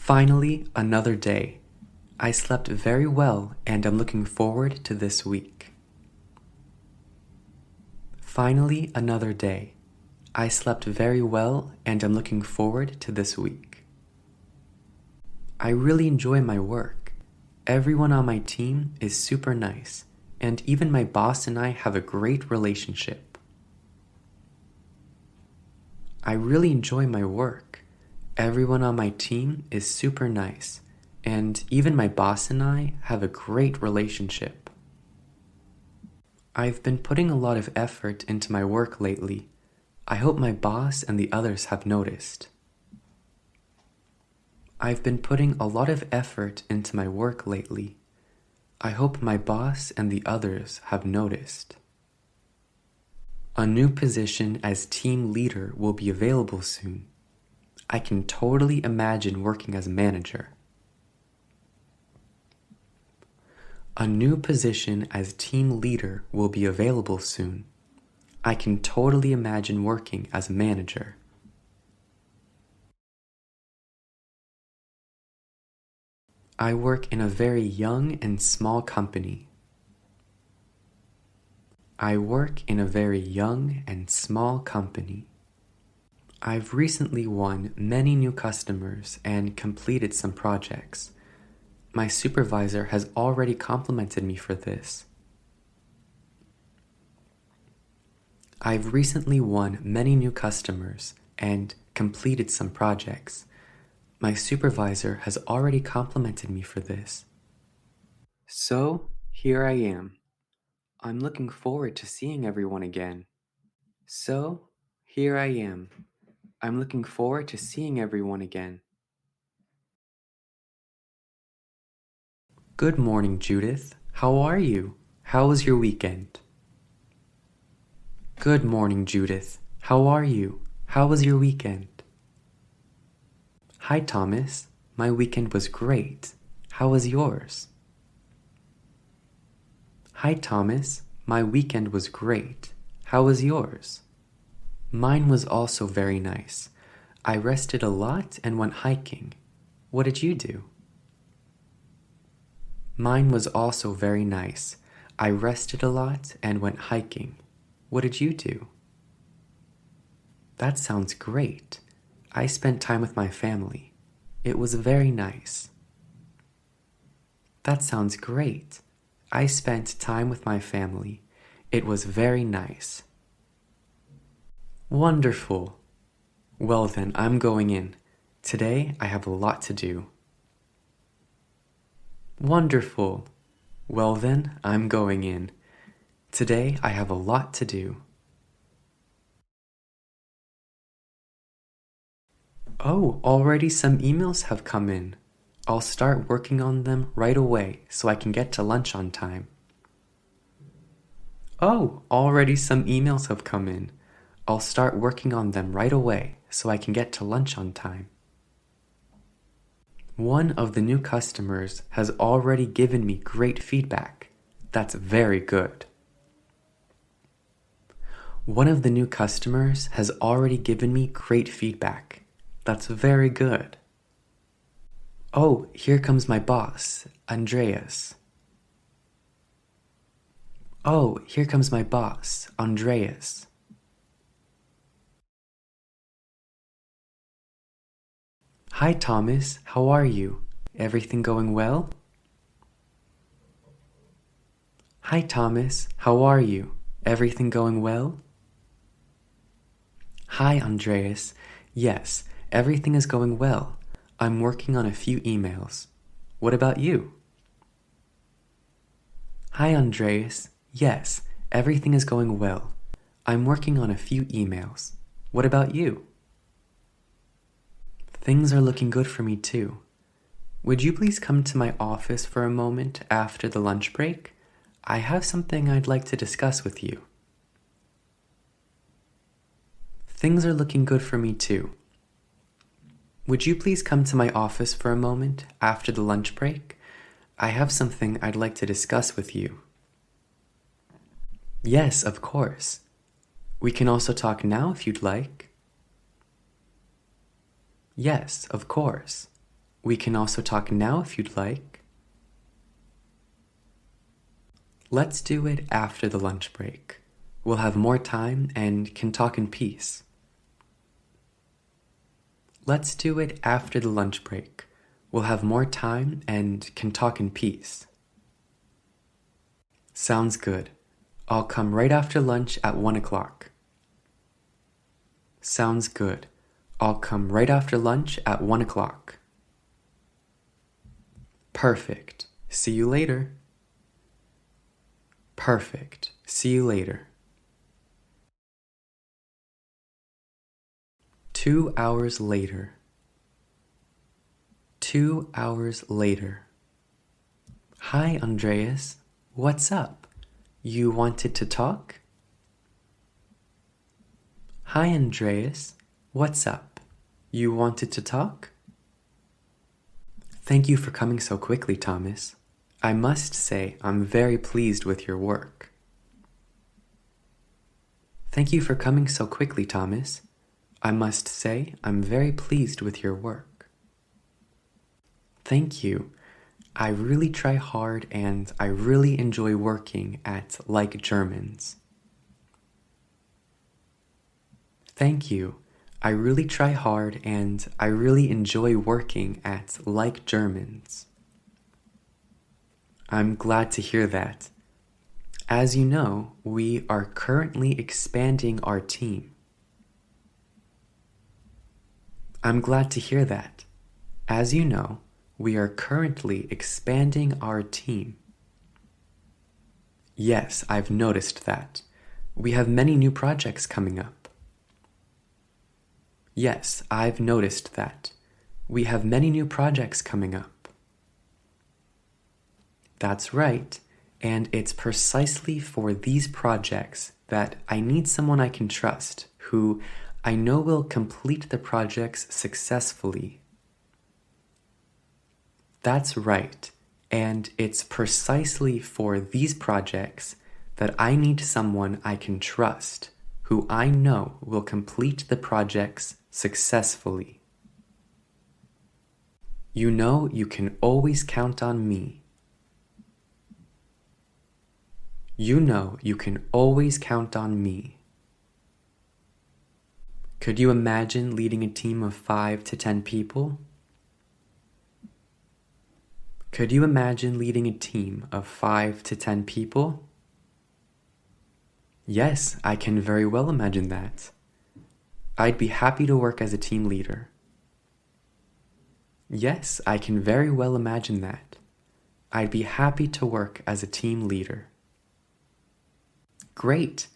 Finally, another day. I slept very well and I'm looking forward to this week. Finally, another day. I slept very well and I'm looking forward to this week. I really enjoy my work. Everyone on my team is super nice, and even my boss and I have a great relationship. I really enjoy my work. Everyone on my team is super nice, and even my boss and I have a great relationship. I've been putting a lot of effort into my work lately. I hope my boss and the others have noticed. I've been putting a lot of effort into my work lately. I hope my boss and the others have noticed. A new position as team leader will be available soon. I can totally imagine working as manager. A new position as team leader will be available soon. I can totally imagine working as manager. I work in a very young and small company. I work in a very young and small company. I've recently won many new customers and completed some projects. My supervisor has already complimented me for this. I've recently won many new customers and completed some projects. My supervisor has already complimented me for this. So, here I am. I'm looking forward to seeing everyone again. So, here I am. I'm looking forward to seeing everyone again. Good morning, Judith. How are you? How was your weekend? Good morning, Judith. How are you? How was your weekend? Hi, Thomas. My weekend was great. How was yours? Hi, Thomas. My weekend was great. How was yours? Mine was also very nice. I rested a lot and went hiking. What did you do? Mine was also very nice. I rested a lot and went hiking. What did you do? That sounds great. I spent time with my family. It was very nice. That sounds great. I spent time with my family. It was very nice. Wonderful. Well then, I'm going in. Today I have a lot to do. Wonderful. Well then, I'm going in. Today I have a lot to do. Oh, already some emails have come in. I'll start working on them right away so I can get to lunch on time. Oh, already some emails have come in. I'll start working on them right away so I can get to lunch on time. One of the new customers has already given me great feedback. That's very good. One of the new customers has already given me great feedback. That's very good. Oh, here comes my boss, Andreas. Oh, here comes my boss, Andreas. Hi, Thomas. How are you? Everything going well? Hi, Thomas. How are you? Everything going well? Hi, Andreas. Yes, everything is going well. I'm working on a few emails. What about you? Hi, Andreas. Yes, everything is going well. I'm working on a few emails. What about you? Things are looking good for me too. Would you please come to my office for a moment after the lunch break? I have something I'd like to discuss with you. Things are looking good for me too. Would you please come to my office for a moment after the lunch break? I have something I'd like to discuss with you. Yes, of course. We can also talk now if you'd like. Yes, of course. We can also talk now if you'd like. Let's do it after the lunch break. We'll have more time and can talk in peace. Let's do it after the lunch break. We'll have more time and can talk in peace. Sounds good. I'll come right after lunch at 1 o'clock. Sounds good. I'll come right after lunch at 1 o'clock. Perfect. See you later. Perfect. See you later. 2 hours later. 2 hours later. Hi, Andreas. What's up? You wanted to talk? Hi, Andreas. What's up? You wanted to talk? Thank you for coming so quickly, Thomas. I must say I'm very pleased with your work. Thank you for coming so quickly, Thomas. I must say I'm very pleased with your work. Thank you. I really try hard and I really enjoy working at Like Germans. Thank you. I really try hard and I really enjoy working at Like Germans. I'm glad to hear that. As you know, we are currently expanding our team. I'm glad to hear that. As you know, we are currently expanding our team. Yes, I've noticed that. We have many new projects coming up. Yes, I've noticed that. We have many new projects coming up. That's right, and it's precisely for these projects that I need someone I can trust, who I know will complete the projects successfully. That's right, and it's precisely for these projects that I need someone I can trust, who I know will complete the projects successfully. You know you can always count on me. You know you can always count on me. Could you imagine leading a team of 5 to 10 people? Could you imagine leading a team of 5 to 10 people? Yes, I can very well imagine that. I'd be happy to work as a team leader. Yes, I can very well imagine that. I'd be happy to work as a team leader. Great!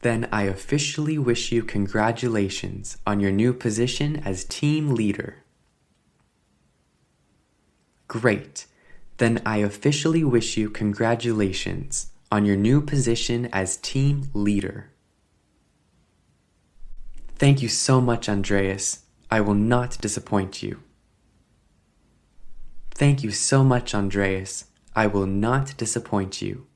Then I officially wish you congratulations on your new position as team leader. Great! Then I officially wish you congratulations on your new position as team leader. Thank you so much, Andreas. I will not disappoint you. Thank you so much, Andreas. I will not disappoint you.